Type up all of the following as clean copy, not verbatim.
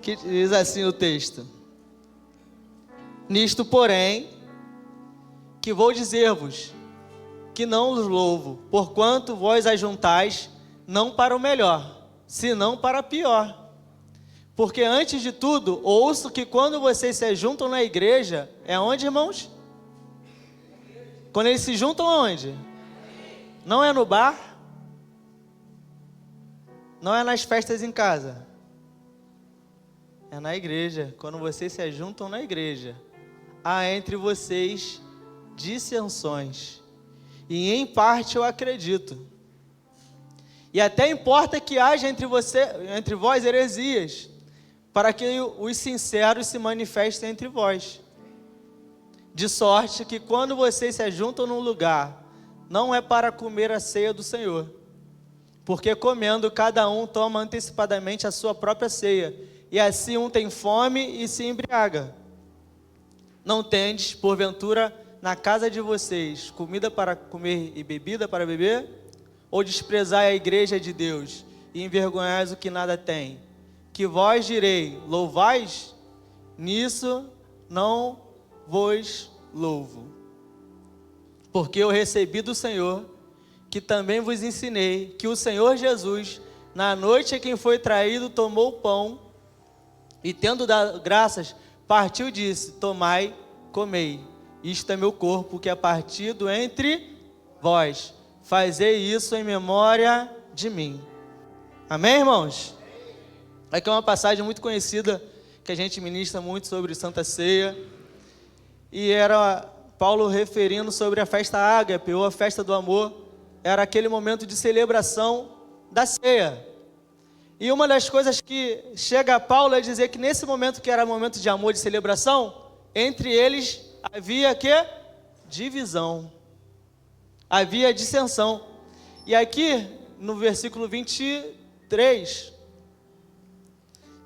que diz assim o texto: nisto, porém, que vou dizer-vos, que não os louvo, porquanto vós ajuntais, não para o melhor, senão para pior. Porque antes de tudo, ouço que quando vocês se juntam na igreja, é onde, irmãos? Quando eles se juntam aonde? Não é no bar? Não é nas festas em casa? É na igreja. Quando vocês se juntam na igreja, há entre vocês dissensões. E em parte eu acredito. E até importa que haja entre vós heresias, para que os sinceros se manifestem entre vós. De sorte que quando vocês se ajuntam num lugar, não é para comer a ceia do Senhor. Porque comendo, cada um toma antecipadamente a sua própria ceia, e assim um tem fome e se embriaga. Não tendes, porventura, na casa de vocês, comida para comer e bebida para beber? Ou desprezai a igreja de Deus, e envergonhais o que nada tem? Que vós direi, louvais? Nisso não vos louvo. Porque eu recebi do Senhor, que também vos ensinei, que o Senhor Jesus, na noite em que foi traído, tomou o pão, e tendo dado graças, partiu e disse: tomai, comei, isto é meu corpo, que é partido entre vós. Fazei isso em memória de mim. Amém, irmãos? Aqui é uma passagem muito conhecida, que a gente ministra muito sobre Santa Ceia. E era Paulo referindo sobre a festa ágape, ou a festa do amor. Era aquele momento de celebração da ceia. E uma das coisas que chega a Paulo é dizer que nesse momento, que era momento de amor, de celebração, entre eles havia que? Divisão. Havia dissensão. E aqui, no versículo 23,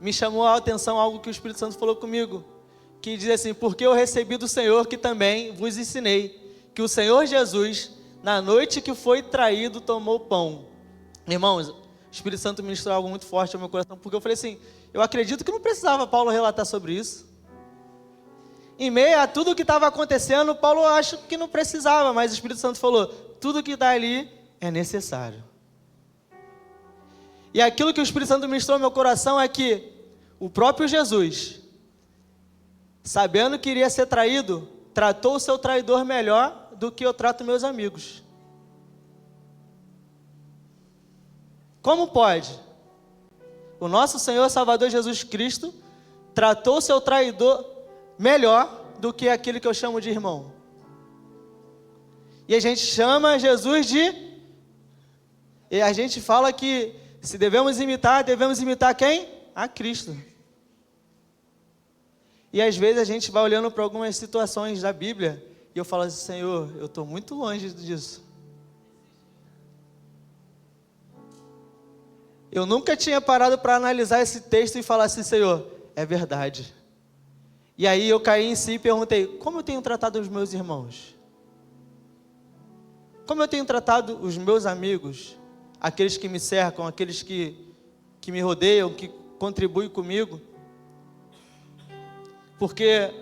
me chamou a atenção algo que o Espírito Santo falou comigo, que diz assim: porque eu recebi do Senhor, que também vos ensinei, que o Senhor Jesus, na noite que foi traído, tomou o pão. Irmãos, o Espírito Santo ministrou algo muito forte ao meu coração, porque eu falei assim, eu acredito que não precisava Paulo relatar sobre isso. Em meio a tudo que estava acontecendo, Paulo acho que não precisava, mas o Espírito Santo falou, tudo que está ali é necessário. E aquilo que o Espírito Santo ministrou ao meu coração é que o próprio Jesus, sabendo que iria ser traído, tratou o seu traidor melhor do que eu trato meus amigos. Como pode? O nosso Senhor Salvador Jesus Cristo tratou o seu traidor melhor do que aquele que eu chamo de irmão. E a gente chama Jesus de... E a gente fala que se devemos imitar quem? A Cristo. E às vezes a gente vai olhando para algumas situações da Bíblia e eu falo assim, Senhor, eu estou muito longe disso. Eu nunca tinha parado para analisar esse texto e falar assim, Senhor, é verdade. E aí eu caí em si e perguntei, como eu tenho tratado os meus irmãos? Como eu tenho tratado os meus amigos? Aqueles que me cercam, aqueles que me rodeiam, que contribuem comigo? Porque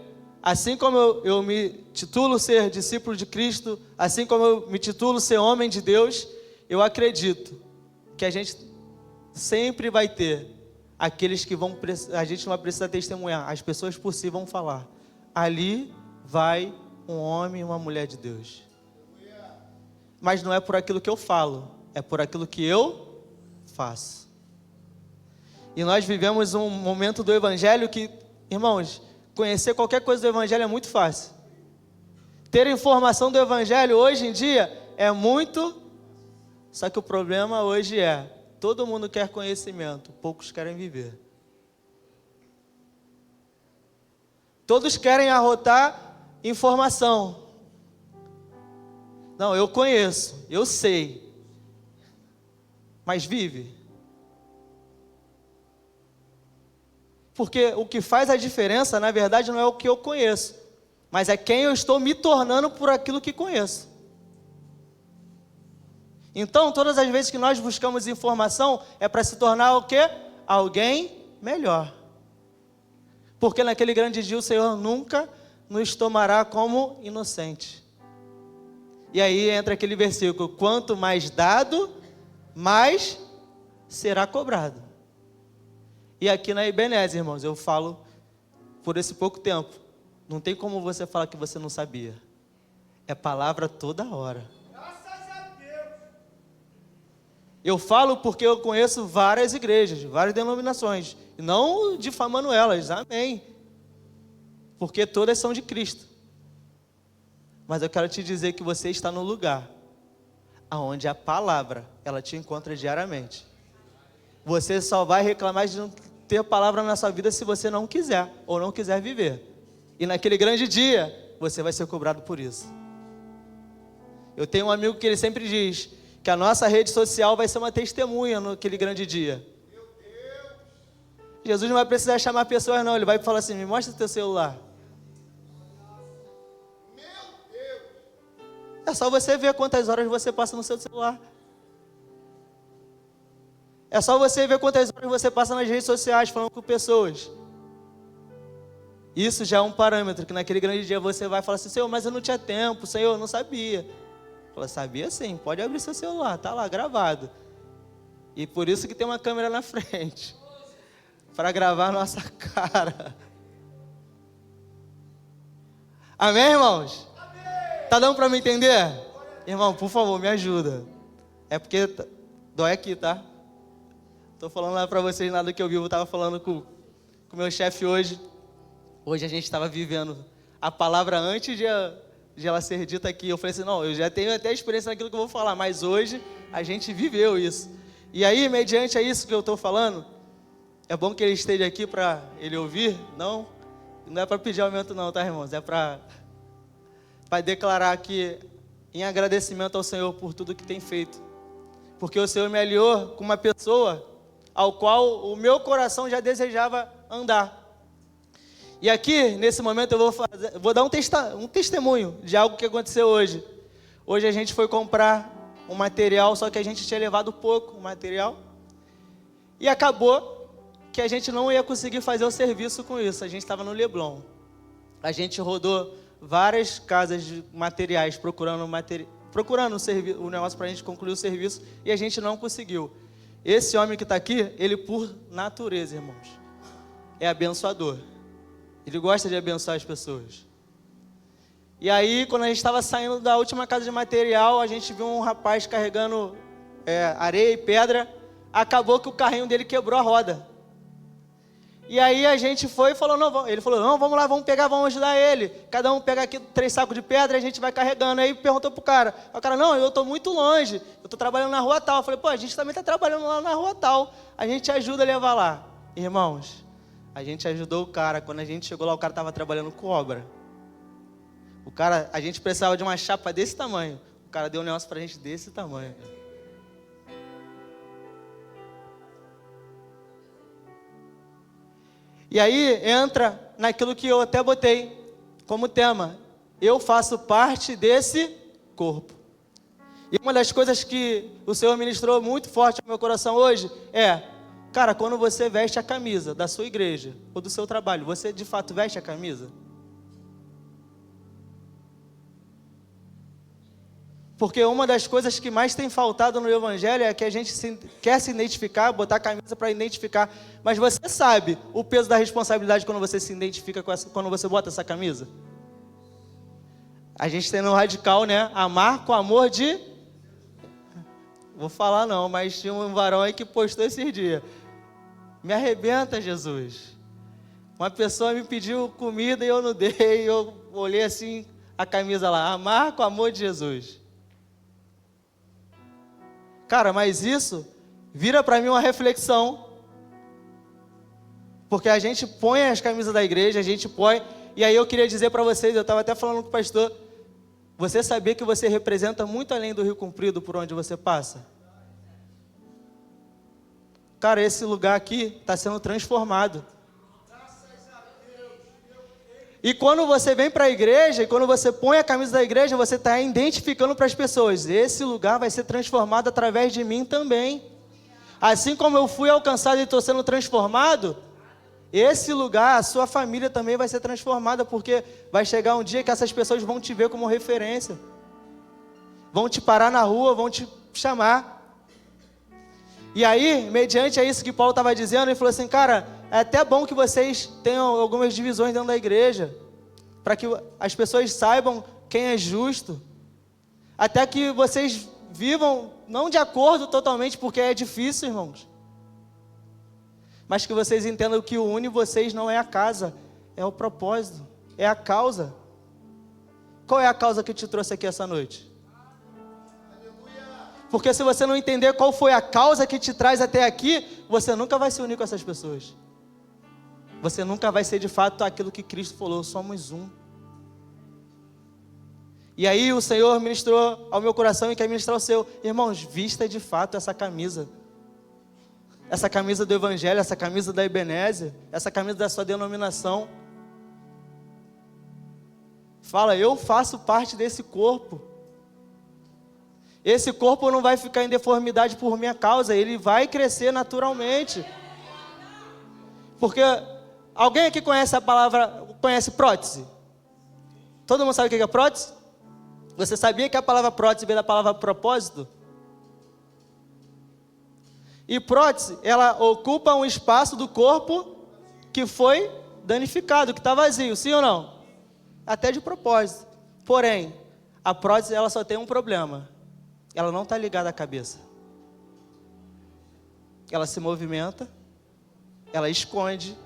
assim como eu me titulo ser discípulo de Cristo, assim como eu me titulo ser homem de Deus, eu acredito que a gente sempre vai ter aqueles que a gente não vai precisar testemunhar, as pessoas por si vão falar, ali vai um homem e uma mulher de Deus. Mas não é por aquilo que eu falo, é por aquilo que eu faço. E nós vivemos um momento do Evangelho que, irmãos, conhecer qualquer coisa do Evangelho é muito fácil. Ter informação do Evangelho hoje em dia é muito... Só que o problema hoje é, todo mundo quer conhecimento, poucos querem viver. Todos querem arrotar informação. Não, eu conheço, eu sei. Mas vive. Porque o que faz a diferença, na verdade, não é o que eu conheço, mas é quem eu estou me tornando por aquilo que conheço. Então, todas as vezes que nós buscamos informação, é para se tornar o quê? Alguém melhor. Porque naquele grande dia o Senhor nunca nos tomará como inocente. E aí entra aquele versículo: quanto mais dado, mais será cobrado. E aqui na Ebenezer, irmãos, eu falo por esse pouco tempo. Não tem como você falar que você não sabia. É palavra toda hora. Eu falo porque eu conheço várias igrejas, várias denominações. E não difamando elas, amém. Porque todas são de Cristo. Mas eu quero te dizer que você está no lugar onde a palavra, ela te encontra diariamente. Você só vai reclamar de não ter palavra na sua vida se você não quiser, ou não quiser viver. E naquele grande dia, você vai ser cobrado por isso. Eu tenho um amigo que ele sempre diz que a nossa rede social vai ser uma testemunha naquele grande dia. Jesus não vai precisar chamar pessoas não, ele vai falar assim: me mostra o teu celular. É só você ver quantas horas você passa no seu celular. É só você ver quantas horas você passa nas redes sociais falando com pessoas. Isso já é um parâmetro que naquele grande dia você vai falar assim: Senhor, mas eu não tinha tempo, Senhor, eu não sabia. Fala: sabia sim, pode abrir seu celular, tá lá gravado. E por isso que tem uma câmera na frente, para gravar a nossa cara. Amém, irmãos? Tá dando para me entender? Irmão, por favor, me ajuda. É porque dói aqui, tá? Tô falando lá para vocês nada que eu vi. Eu tava falando com o meu chefe hoje. Hoje a gente estava vivendo a palavra antes de ela ser dita aqui. Eu falei assim: não, eu já tenho até experiência naquilo que eu vou falar, mas hoje a gente viveu isso. E aí, mediante a isso que eu estou falando, é bom que ele esteja aqui para ele ouvir. Não é para pedir aumento não, tá, irmãos? É para declarar aqui em agradecimento ao Senhor por tudo que tem feito. Porque o Senhor me aliou com uma pessoa ao qual o meu coração já desejava andar. E aqui, nesse momento, eu vou dar um testemunho de algo que aconteceu hoje. Hoje a gente foi comprar um material, só que a gente tinha levado pouco material. E acabou que a gente não ia conseguir fazer o serviço com isso. A gente estava no Leblon. A gente rodou várias casas de materiais procurando o negócio para a gente concluir o serviço, e a gente não conseguiu. Esse homem que está aqui, ele por natureza, irmãos, é abençoador. Ele gosta de abençoar as pessoas. E aí, quando a gente estava saindo da última casa de material, a gente viu um rapaz carregando areia e pedra. Acabou que o carrinho dele quebrou a roda. E aí a gente foi e falou: não, ele falou: não, vamos lá, vamos ajudar ele. Cada um pega aqui 3 sacos de pedra e a gente vai carregando. Aí perguntou pro cara. O cara: não, eu estou muito longe, eu estou trabalhando na rua tal. Eu falei: pô, a gente também está trabalhando lá na rua tal. A gente ajuda a levar lá. Irmãos, a gente ajudou o cara. Quando a gente chegou lá, o cara estava trabalhando com obra. A gente precisava de uma chapa desse tamanho. O cara deu um negócio pra gente desse tamanho. E aí entra naquilo que eu até botei como tema: eu faço parte desse corpo. E uma das coisas que o Senhor ministrou muito forte no meu coração hoje é: cara, quando você veste a camisa da sua igreja ou do seu trabalho, você de fato veste a camisa? Porque uma das coisas que mais tem faltado no Evangelho é que a gente quer se identificar, botar a camisa para identificar. Mas você sabe o peso da responsabilidade quando você se identifica quando você bota essa camisa? A gente tem no radical, né? Amar com amor de... Vou falar não, mas tinha um varão aí que postou esses dias: me arrebenta, Jesus. Uma pessoa me pediu comida e eu não dei. Eu olhei assim a camisa lá: amar com amor de Jesus. Cara, mas isso vira para mim uma reflexão. Porque a gente põe as camisas da igreja, a gente põe... E aí eu queria dizer para vocês, eu estava até falando com o pastor: você sabia que você representa muito além do Rio Comprido por onde você passa? Cara, esse lugar aqui está sendo transformado. E quando você vem para a igreja, e quando você põe a camisa da igreja, você está identificando para as pessoas: esse lugar vai ser transformado através de mim também. Assim como eu fui alcançado e estou sendo transformado, esse lugar, a sua família também vai ser transformada, porque vai chegar um dia que essas pessoas vão te ver como referência. Vão te parar na rua, vão te chamar. E aí, mediante a isso que Paulo estava dizendo, ele falou assim, cara, é até bom que vocês tenham algumas divisões dentro da igreja, para que as pessoas saibam quem é justo, até que vocês vivam, não de acordo totalmente, porque é difícil, irmãos, mas que vocês entendam que o une vocês não é a casa, é o propósito, é a causa. Qual é a causa que te trouxe aqui essa noite? Porque se você não entender qual foi a causa que te traz até aqui, você nunca vai se unir com essas pessoas. Você nunca vai ser de fato aquilo que Cristo falou, somos um. E aí o Senhor ministrou ao meu coração e quer ministrar ao seu. Irmãos, vista de fato essa camisa. Essa camisa do Evangelho, essa camisa da Ebenezer, essa camisa da sua denominação. Fala, eu faço parte desse corpo. Esse corpo não vai ficar em deformidade por minha causa, ele vai crescer naturalmente. Porque alguém aqui conhece a palavra, conhece prótese? Todo mundo sabe o que é prótese? Você sabia que a palavra prótese vem da palavra propósito? E prótese, ela ocupa um espaço do corpo que foi danificado, que está vazio, sim ou não? Até de propósito. Porém, a prótese ela só tem um problema. Ela não está ligada à cabeça. Ela se movimenta, ela esconde,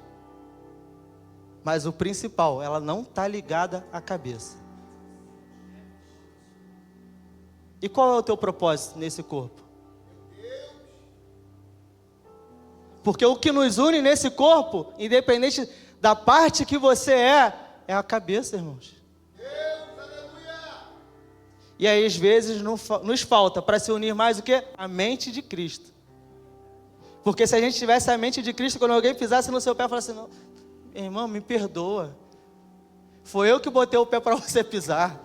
mas o principal, ela não está ligada à cabeça. E qual é o teu propósito nesse corpo? Porque o que nos une nesse corpo, independente da parte que você é a cabeça, irmãos. E aí, às vezes, nos falta para se unir mais o quê? A mente de Cristo. Porque se a gente tivesse a mente de Cristo, quando alguém pisasse no seu pé, falasse, não, irmão, me perdoa. Foi eu que botei o pé para você pisar.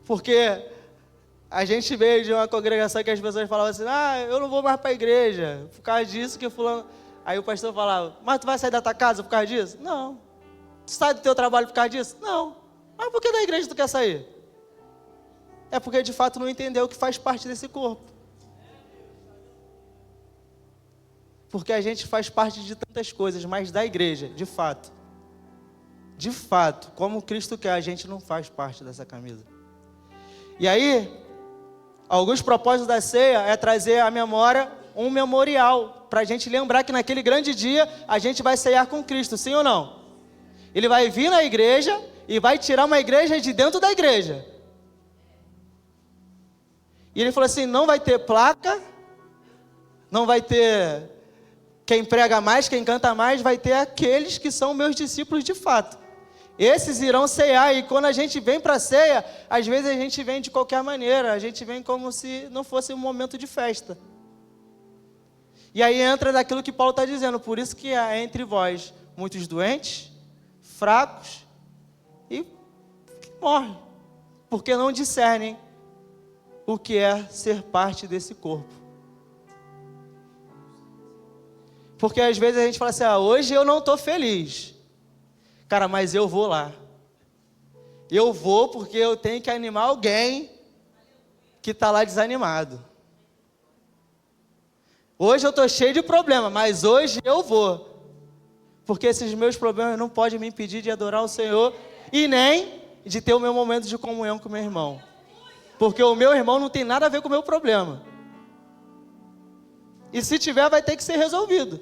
Porque a gente veio de uma congregação que as pessoas falavam assim, eu não vou mais para a igreja, por causa disso que fulano... Aí o pastor falava, mas tu vai sair da tua casa por causa disso? Não. Tu sai do teu trabalho por causa disso? Não. Mas por que da igreja tu quer sair? É porque de fato não entendeu que faz parte desse corpo. Porque a gente faz parte de tantas coisas, mas da igreja, de fato, como Cristo quer, a gente não faz parte dessa camisa. E aí, alguns propósitos da ceia é trazer à memória um memorial, para a gente lembrar que naquele grande dia a gente vai ceiar com Cristo, sim ou não? Ele vai vir na igreja e vai tirar uma igreja de dentro da igreja. E ele falou assim, não vai ter placa, não vai ter quem prega mais, quem canta mais, vai ter aqueles que são meus discípulos de fato. Esses irão ceiar, e quando a gente vem para a ceia, às vezes a gente vem de qualquer maneira, a gente vem como se não fosse um momento de festa. E aí entra daquilo que Paulo está dizendo, por isso que há entre vós muitos doentes, fracos e que morrem, porque não discernem o que é ser parte desse corpo. Porque às vezes a gente fala assim, hoje eu não estou feliz. Cara, mas eu vou lá. Eu vou porque eu tenho que animar alguém que está lá desanimado. Hoje eu estou cheio de problema, mas hoje eu vou. Porque esses meus problemas não podem me impedir de adorar o Senhor e nem de ter o meu momento de comunhão com o meu irmão. Porque o meu irmão não tem nada a ver com o meu problema. E se tiver, vai ter que ser resolvido.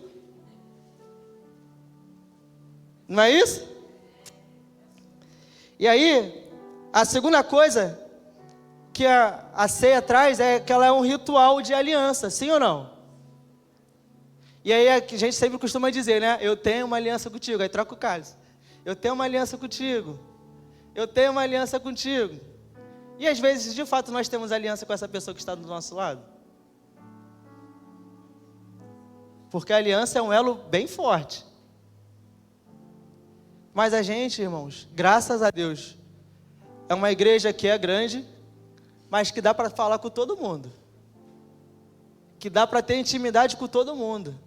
Não é isso? E aí, a segunda coisa que a ceia traz é que ela é um ritual de aliança, sim ou não? E aí a gente sempre costuma dizer, né? Eu tenho uma aliança contigo, aí troca o cálice. Eu tenho uma aliança contigo. Eu tenho uma aliança contigo. E às vezes, de fato, nós temos aliança com essa pessoa que está do nosso lado. Porque a aliança é um elo bem forte. Mas a gente, irmãos, graças a Deus, é uma igreja que é grande, mas que dá para falar com todo mundo. Que dá para ter intimidade com todo mundo.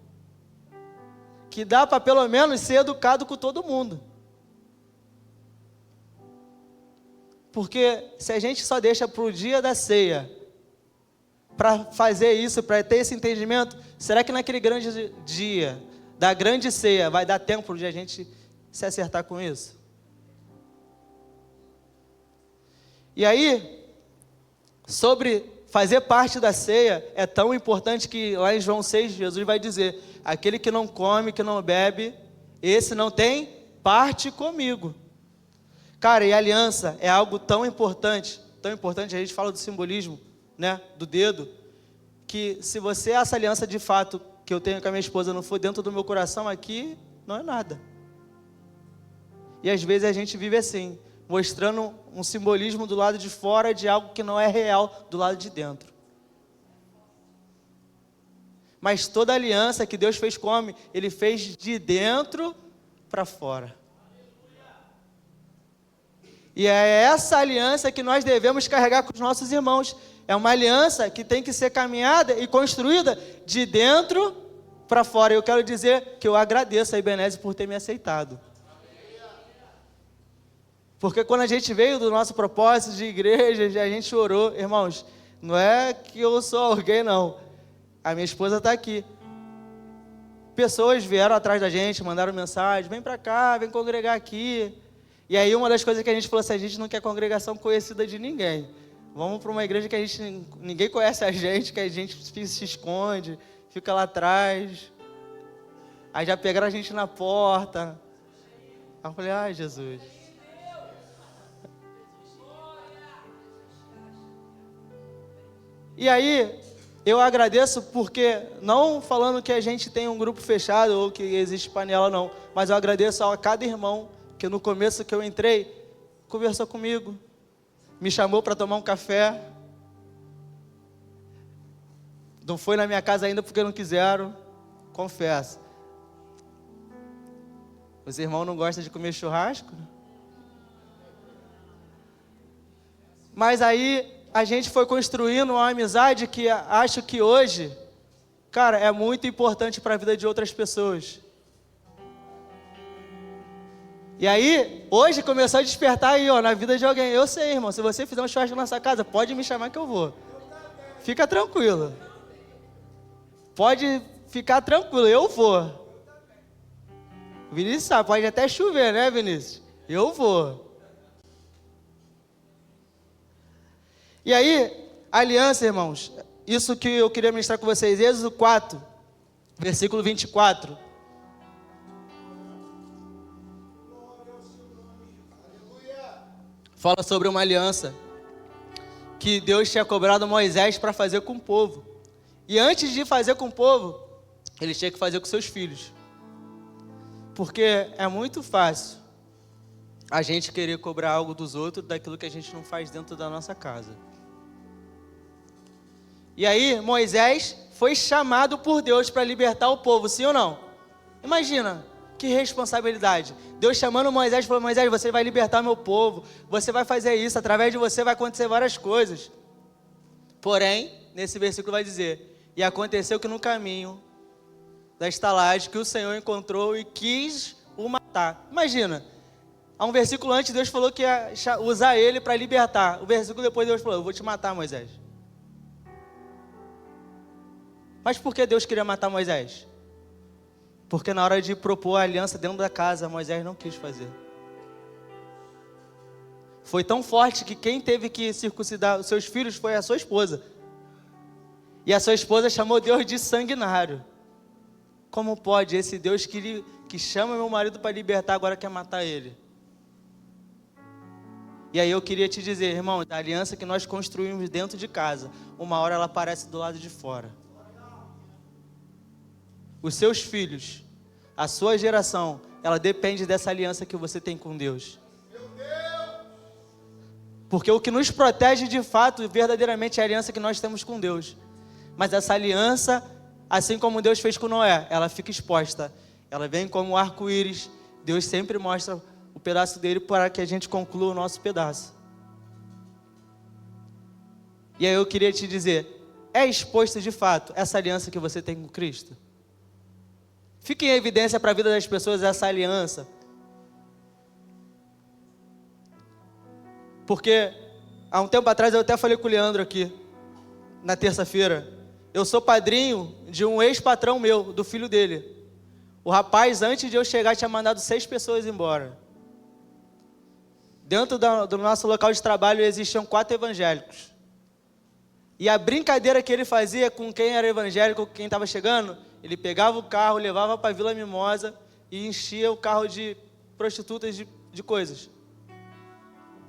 que dá para pelo menos ser educado com todo mundo. Porque se a gente só deixa para o dia da ceia, para fazer isso, para ter esse entendimento, será que naquele grande dia, da grande ceia, vai dar tempo de a gente se acertar com isso? E aí, sobre fazer parte da ceia, é tão importante que lá em João 6, Jesus vai dizer: aquele que não come, que não bebe, esse não tem parte comigo. Cara, e a aliança é algo tão importante, a gente fala do simbolismo, né, do dedo, que se você, essa aliança de fato, que eu tenho com a minha esposa, não for dentro do meu coração aqui, não é nada. E às vezes a gente vive assim, mostrando um simbolismo do lado de fora de algo que não é real do lado de dentro. Mas toda aliança que Deus fez com o homem, Ele fez de dentro para fora. E é essa aliança que nós devemos carregar com os nossos irmãos. É uma aliança que tem que ser caminhada e construída de dentro para fora. Eu quero dizer que eu agradeço a Ebenezer por ter me aceitado. Porque quando a gente veio do nosso propósito de igreja, a gente orou. Irmãos, não é que eu sou alguém, não. A minha esposa está aqui. Pessoas vieram atrás da gente, mandaram mensagem: vem para cá, vem congregar aqui. E aí uma das coisas que a gente falou assim: a gente não quer congregação conhecida de ninguém. Vamos para uma igreja que ninguém conhece a gente, que a gente se esconde, fica lá atrás. Aí já pegaram a gente na porta. Aí eu falei: ai, Jesus. E aí, eu agradeço porque, não falando que a gente tem um grupo fechado ou que existe panela, não. Mas eu agradeço a cada irmão que no começo que eu entrei, conversou comigo, me chamou para tomar um café. Não foi na minha casa ainda porque não quiseram, confesso. Os irmãos não gostam de comer churrasco? Mas aí a gente foi construindo uma amizade que acho que hoje, cara, é muito importante para a vida de outras pessoas. E aí, hoje começou a despertar aí, ó, na vida de alguém. Eu sei, irmão, se você fizer um churrasco na sua casa, pode me chamar que eu vou. Fica tranquilo. Pode ficar tranquilo, eu vou. Vinícius sabe, pode até chover, né, Vinícius? Eu vou. E aí, aliança, irmãos, isso que eu queria ministrar com vocês, Êxodo 4, versículo 24. Fala sobre uma aliança que Deus tinha cobrado Moisés para fazer com o povo. E antes de fazer com o povo, ele tinha que fazer com seus filhos. Porque é muito fácil a gente querer cobrar algo dos outros daquilo que a gente não faz dentro da nossa casa. E aí, Moisés foi chamado por Deus para libertar o povo, sim ou não? Imagina, que responsabilidade. Deus chamando Moisés, falou: Moisés, você vai libertar meu povo, você vai fazer isso, através de você vai acontecer várias coisas. Porém, nesse versículo vai dizer: e aconteceu que no caminho da estalagem, que o Senhor encontrou e quis o matar. Imagina, há um versículo antes Deus falou que ia usar ele para libertar. O versículo depois Deus falou: eu vou te matar, Moisés. Mas por que Deus queria matar Moisés? Porque na hora de propor a aliança dentro da casa, Moisés não quis fazer. Foi tão forte que quem teve que circuncidar os seus filhos foi a sua esposa. E a sua esposa chamou Deus de sanguinário. Como pode esse Deus que chama meu marido para libertar agora quer matar ele? E aí eu queria te dizer, irmão, a aliança que nós construímos dentro de casa, uma hora ela aparece do lado de fora. Os seus filhos, a sua geração, ela depende dessa aliança que você tem com Deus. Porque o que nos protege de fato, verdadeiramente, é a aliança que nós temos com Deus. Mas essa aliança, assim como Deus fez com Noé, ela fica exposta. Ela vem como um arco-íris. Deus sempre mostra o pedaço dele para que a gente conclua o nosso pedaço. E aí eu queria te dizer, é exposto de fato essa aliança que você tem com Cristo? Fica em evidência para a vida das pessoas essa aliança. Porque há um tempo atrás eu até falei com o Leandro aqui, na terça-feira. Eu sou padrinho de um ex-patrão meu, do filho dele. O rapaz, antes de eu chegar, tinha mandado 6 pessoas embora. Dentro do nosso local de trabalho existiam 4 evangélicos. E a brincadeira que ele fazia com quem era evangélico, com quem estava chegando, ele pegava o carro, levava para a Vila Mimosa e enchia o carro de prostitutas de coisas.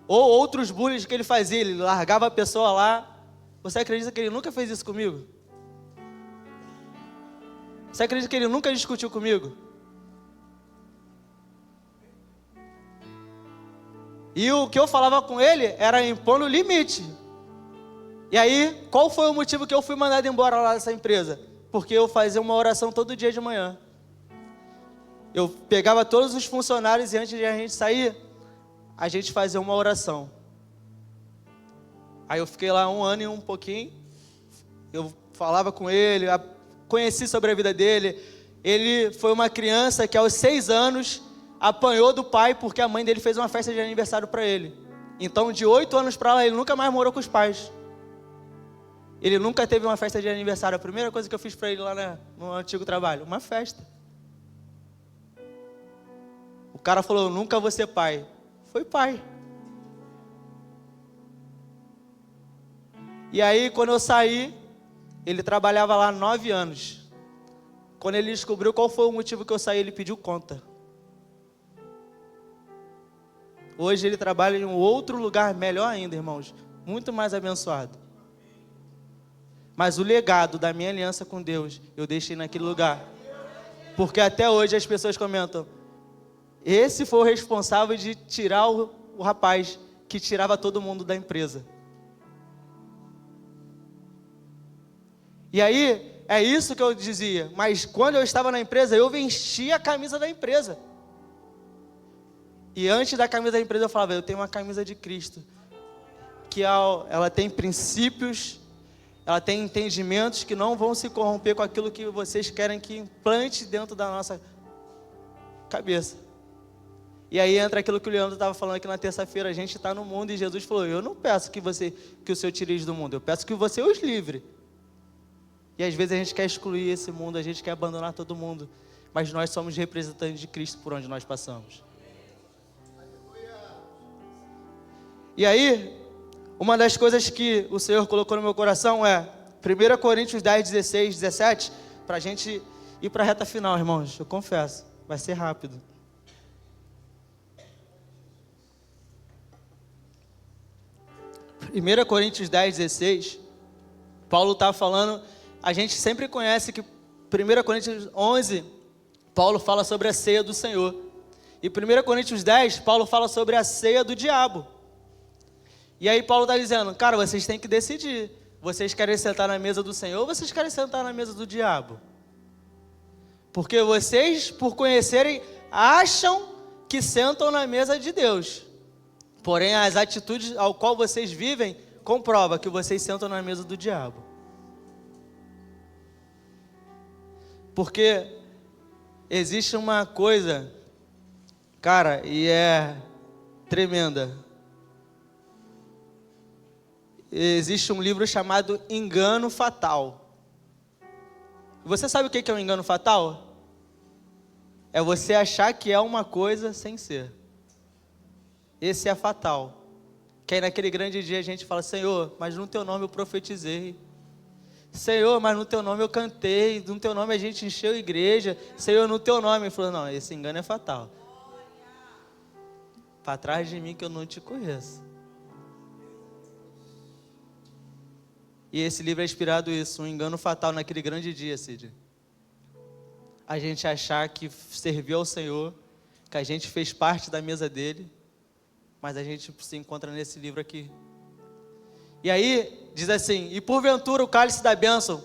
Ou outros bullies que ele fazia, ele largava a pessoa lá. Você acredita que ele nunca fez isso comigo? Você acredita que ele nunca discutiu comigo? E o que eu falava com ele era impor no limite. E aí, qual foi o motivo que eu fui mandado embora lá dessa empresa? Porque eu fazia uma oração todo dia de manhã. Eu pegava todos os funcionários e antes de a gente sair, a gente fazia uma oração. Aí eu fiquei lá 1 ano e um pouquinho. Eu falava com ele, conheci sobre a vida dele. Ele foi uma criança que aos 6 anos apanhou do pai porque a mãe dele fez uma festa de aniversário para ele. Então, de 8 anos para lá, ele nunca mais morou com os pais. Ele nunca teve uma festa de aniversário. A primeira coisa que eu fiz para ele lá no antigo trabalho, uma festa. O cara falou, nunca vou ser pai. Foi pai. E aí, quando eu saí, ele trabalhava lá 9 anos. Quando ele descobriu qual foi o motivo que eu saí, ele pediu conta. Hoje ele trabalha em um outro lugar melhor ainda, irmãos. Muito mais abençoado. Mas o legado da minha aliança com Deus, eu deixei naquele lugar. Porque até hoje as pessoas comentam, esse foi o responsável de tirar o rapaz que tirava todo mundo da empresa. E aí, é isso que eu dizia. Mas quando eu estava na empresa, eu vestia a camisa da empresa. E antes da camisa da empresa eu falava, eu tenho uma camisa de Cristo. Que ela tem princípios, ela tem entendimentos que não vão se corromper com aquilo que vocês querem que implante dentro da nossa cabeça. E aí entra aquilo que o Leandro estava falando aqui na terça-feira. A gente está no mundo e Jesus falou, eu não peço que o Senhor tire eles do mundo, eu peço que você os livre. E às vezes a gente quer excluir esse mundo, a gente quer abandonar todo mundo. Mas nós somos representantes de Cristo por onde nós passamos. E aí, uma das coisas que o Senhor colocou no meu coração é 1 Coríntios 10, 16, 17, para a gente ir para a reta final, irmãos. Eu confesso, vai ser rápido. Primeira Coríntios 10, 16, Paulo está falando, a gente sempre conhece que 1 Coríntios 11, Paulo fala sobre a ceia do Senhor. E 1 Coríntios 10, Paulo fala sobre a ceia do diabo. E aí Paulo está dizendo, cara, vocês têm que decidir. Vocês querem sentar na mesa do Senhor ou vocês querem sentar na mesa do diabo? Porque vocês, por conhecerem, acham que sentam na mesa de Deus. Porém, as atitudes ao qual vocês vivem, comprova que vocês sentam na mesa do diabo. Porque existe uma coisa, cara, e é tremenda. Existe um livro chamado Engano Fatal. Você sabe o que é um engano fatal? É você achar que é uma coisa sem ser. Esse é fatal. Que aí naquele grande dia a gente fala, Senhor, mas no teu nome eu profetizei. Senhor, mas no teu nome eu cantei. No teu nome a gente encheu a igreja. Senhor, no teu nome. Ele falou, não, esse engano é fatal. Para trás de mim que eu não te conheço. E esse livro é inspirado isso, um engano fatal naquele grande dia, Cid. A gente achar que serviu ao Senhor, que a gente fez parte da mesa dele, mas a gente se encontra nesse livro aqui. E aí, diz assim, e porventura o cálice da bênção,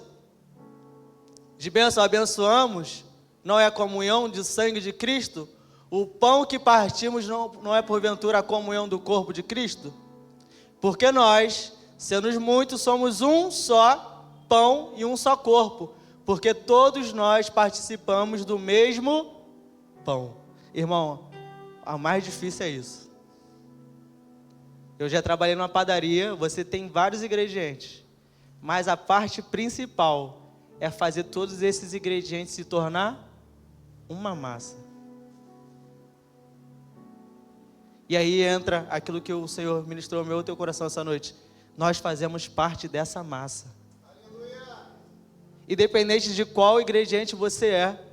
de bênção abençoamos, não é a comunhão de sangue de Cristo? O pão que partimos não é porventura a comunhão do corpo de Cristo? Porque nós, sendo muitos, somos um só pão e um só corpo, porque todos nós participamos do mesmo pão. Irmão, a mais difícil é isso. Eu já trabalhei numa padaria, você tem vários ingredientes, mas a parte principal é fazer todos esses ingredientes se tornar uma massa. E aí entra aquilo que o Senhor ministrou ao meu teu coração essa noite. Nós fazemos parte dessa massa. Independente de qual ingrediente você é,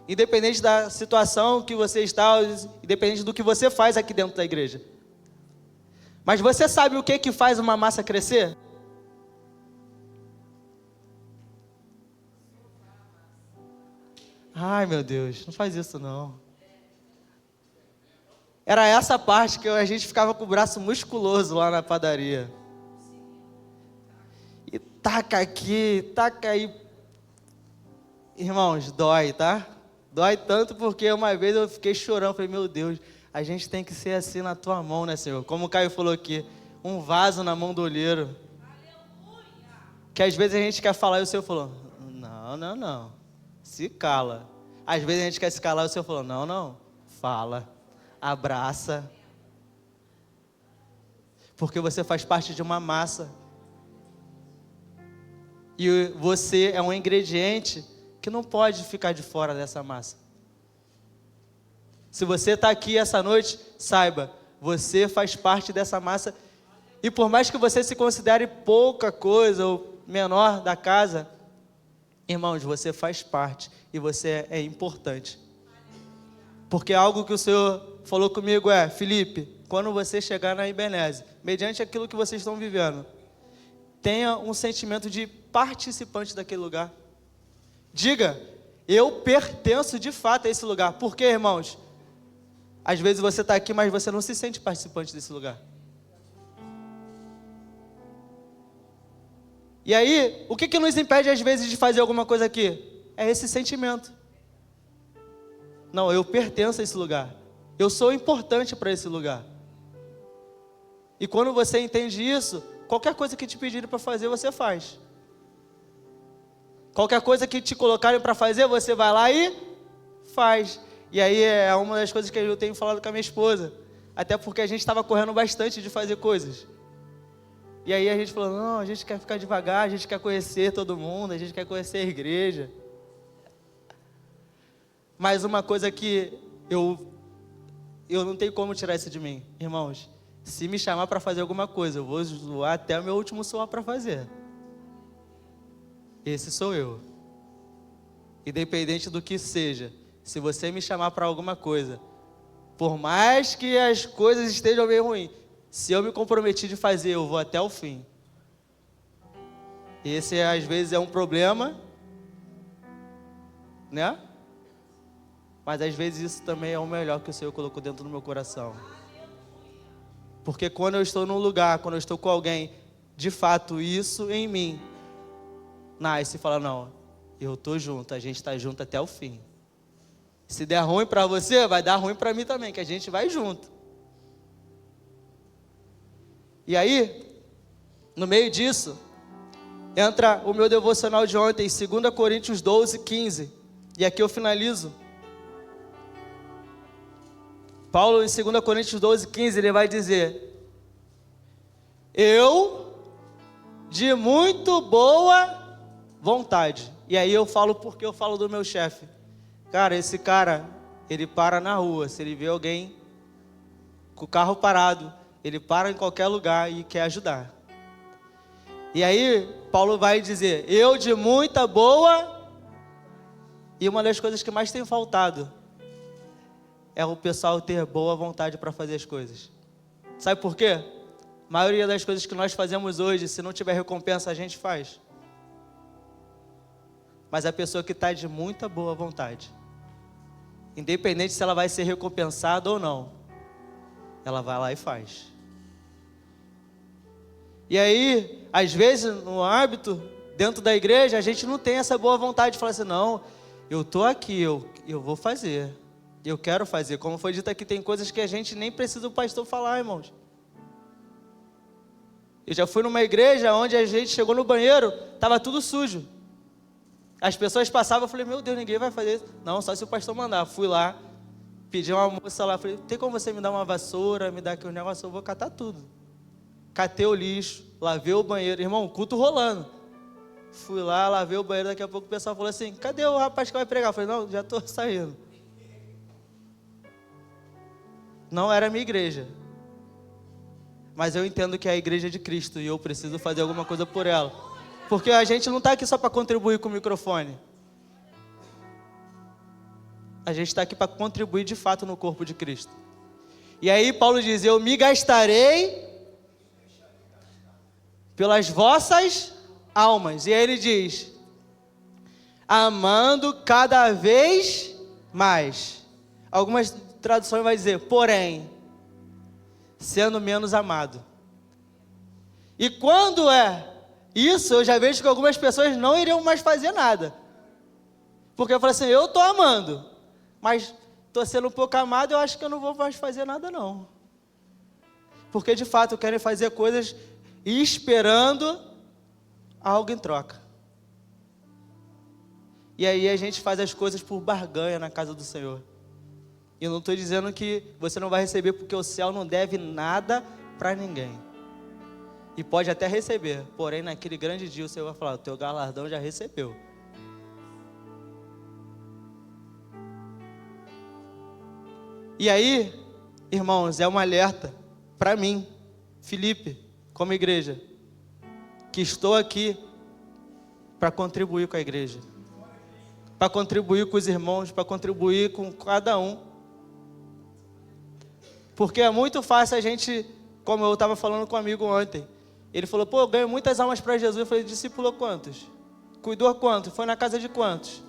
independente da situação que você está, independente do que você faz aqui dentro da igreja. Mas você sabe o que faz uma massa crescer? Ai, meu Deus, não faz isso não. Era essa parte que a gente ficava com o braço musculoso lá na padaria. E taca aqui, taca aí. Irmãos, dói, tá? Dói tanto porque uma vez eu fiquei chorando. Falei, meu Deus, a gente tem que ser assim na tua mão, né, Senhor? Como o Caio falou aqui, um vaso na mão do olheiro. Que às vezes a gente quer falar e o Senhor falou, não. Se cala. Às vezes a gente quer se calar e o Senhor falou, não, fala. Abraça. Porque você faz parte de uma massa. E você é um ingrediente que não pode ficar de fora dessa massa. Se você está aqui essa noite, saiba, você faz parte dessa massa. E por mais que você se considere pouca coisa ou menor da casa, irmãos, você faz parte e você é importante. Porque algo que o Senhor falou comigo é, Felipe, quando você chegar na Ebenezer, mediante aquilo que vocês estão vivendo, tenha um sentimento de participante daquele lugar. Diga, eu pertenço de fato a esse lugar. Por quê, irmãos? Às vezes você está aqui, mas você não se sente participante desse lugar. E aí, o que nos impede às vezes de fazer alguma coisa aqui? É esse sentimento. Não, eu pertenço a esse lugar. Eu sou importante para esse lugar. E quando você entende isso, qualquer coisa que te pedirem para fazer, você faz. Qualquer coisa que te colocarem para fazer, você vai lá e faz. E aí é uma das coisas que eu tenho falado com a minha esposa. Até porque a gente estava correndo bastante de fazer coisas. E aí a gente falou, não, a gente quer ficar devagar, a gente quer conhecer todo mundo, a gente quer conhecer a igreja. Mas uma coisa que eu não tenho como tirar isso de mim. Irmãos, se me chamar para fazer alguma coisa, eu vou zoar até o meu último suor para fazer. Esse sou eu. Independente do que seja, se você me chamar para alguma coisa, por mais que as coisas estejam meio ruins, se eu me comprometi de fazer, eu vou até o fim. Esse às vezes é um problema, né? Mas às vezes isso também é o melhor que o Senhor colocou dentro do meu coração. Porque quando eu estou num lugar, quando eu estou com alguém, de fato isso em mim nasce e fala, não, eu estou junto, a gente está junto até o fim. Se der ruim para você, vai dar ruim para mim também, que a gente vai junto. E aí, no meio disso, entra o meu devocional de ontem, 2 Coríntios 12, 15. E aqui eu finalizo. Paulo, em 2 Coríntios 12, 15, ele vai dizer, eu, de muito boa vontade. E aí eu falo porque eu falo do meu chefe. Cara, esse cara, ele para na rua, se ele vê alguém com o carro parado, ele para em qualquer lugar e quer ajudar. E aí, Paulo vai dizer, eu de muita boa... E uma das coisas que mais tem faltado é o pessoal ter boa vontade para fazer as coisas. Sabe por quê? A maioria das coisas que nós fazemos hoje, se não tiver recompensa, a gente faz. Mas a pessoa que está de muita boa vontade, independente se ela vai ser recompensada ou não, ela vai lá e faz. E aí, às vezes, no hábito, dentro da igreja, a gente não tem essa boa vontade de falar assim, não, eu estou aqui, eu vou fazer, eu quero fazer. Como foi dito aqui, tem coisas que a gente nem precisa do pastor falar, irmãos. Eu já fui numa igreja onde a gente chegou no banheiro, estava tudo sujo. As pessoas passavam, eu falei, meu Deus, ninguém vai fazer isso. Não, só se o pastor mandar. Fui lá, pedi uma moça lá, falei, tem como você me dar uma vassoura, me dar aqui um negócio? Eu vou catar tudo. Catei o lixo, lavei o banheiro. Irmão, culto rolando. Fui lá, lavei o banheiro, daqui a pouco o pessoal falou assim, cadê o rapaz que vai pregar? Eu falei, não, já estou saindo. Não era a minha igreja. Mas eu entendo que é a igreja de Cristo e eu preciso fazer alguma coisa por ela. Porque a gente não está aqui só para contribuir com o microfone. A gente está aqui para contribuir de fato no corpo de Cristo. E aí Paulo diz, eu me gastarei pelas vossas almas. E aí ele diz, amando cada vez mais. Algumas traduções vai dizer, porém, sendo menos amado. E quando é isso, eu já vejo que algumas pessoas não iriam mais fazer nada. Porque eu falo assim, eu estou amando, mas estou sendo um pouco amado, eu acho que eu não vou mais fazer nada não. Porque de fato querem fazer coisas esperando algo em troca. E aí a gente faz as coisas por barganha na casa do Senhor. E eu não estou dizendo que você não vai receber, porque o céu não deve nada para ninguém. E pode até receber, porém naquele grande dia o Senhor vai falar, o teu galardão já recebeu. E aí, irmãos, é um alerta para mim, Felipe, como igreja, que estou aqui para contribuir com a igreja, para contribuir com os irmãos, para contribuir com cada um. Porque é muito fácil a gente, como eu estava falando com um amigo ontem, ele falou, pô, eu ganho muitas almas para Jesus. Eu falei, discipulou quantos? Cuidou quantos? Foi na casa de quantos?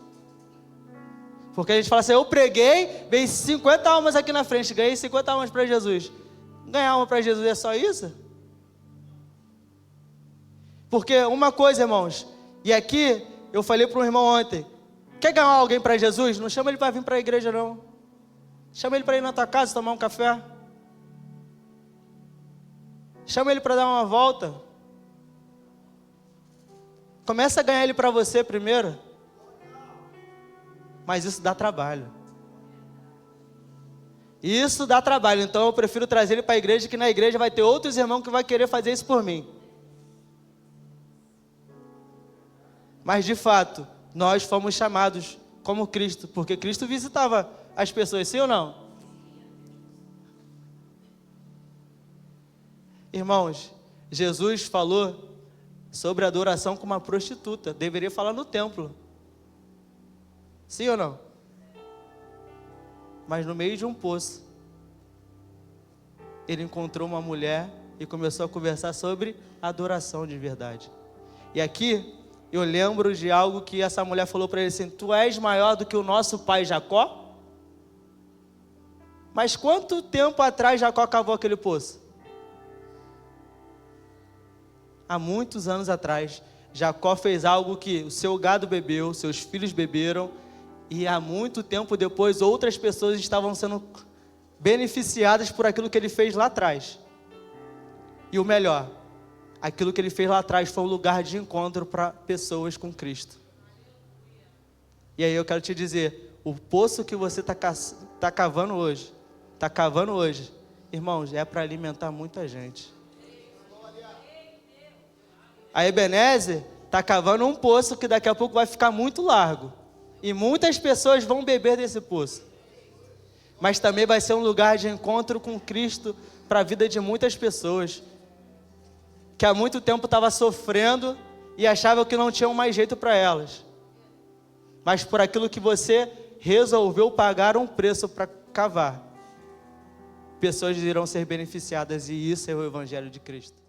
Porque a gente fala assim, eu preguei, veio 50 almas aqui na frente, ganhei 50 almas para Jesus. Ganhar alma para Jesus é só isso? Porque uma coisa, irmãos, e aqui eu falei para um irmão ontem, quer ganhar alguém para Jesus? Não chama ele para vir para a igreja não. Chama ele para ir na tua casa tomar um café. Chama ele para dar uma volta. Começa a ganhar ele para você primeiro. Mas isso dá trabalho. Isso dá trabalho. Então eu prefiro trazer ele para a igreja, que na igreja vai ter outros irmãos que vão querer fazer isso por mim. Mas de fato, nós fomos chamados como Cristo, porque Cristo visitava as pessoas, sim ou não? Irmãos, Jesus falou sobre adoração com uma prostituta. Deveria falar no templo. Sim ou não? Mas no meio de um poço, ele encontrou uma mulher e começou a conversar sobre adoração de verdade. E aqui, eu lembro de algo que essa mulher falou para ele assim, tu és maior do que o nosso pai Jacó? Mas quanto tempo atrás Jacó cavou aquele poço? Há muitos anos atrás, Jacó fez algo que o seu gado bebeu, seus filhos beberam, e há muito tempo depois outras pessoas estavam sendo beneficiadas por aquilo que ele fez lá atrás. E o melhor, aquilo que ele fez lá atrás foi um lugar de encontro para pessoas com Cristo. E aí eu quero te dizer, o poço que você está cavando hoje, irmãos, é para alimentar muita gente. A Ebenezer está cavando um poço que daqui a pouco vai ficar muito largo. E muitas pessoas vão beber desse poço. Mas também vai ser um lugar de encontro com Cristo para a vida de muitas pessoas. Que há muito tempo estava sofrendo e achavam que não tinham mais jeito para elas. Mas por aquilo que você resolveu pagar um preço para cavar, pessoas irão ser beneficiadas, e isso é o Evangelho de Cristo.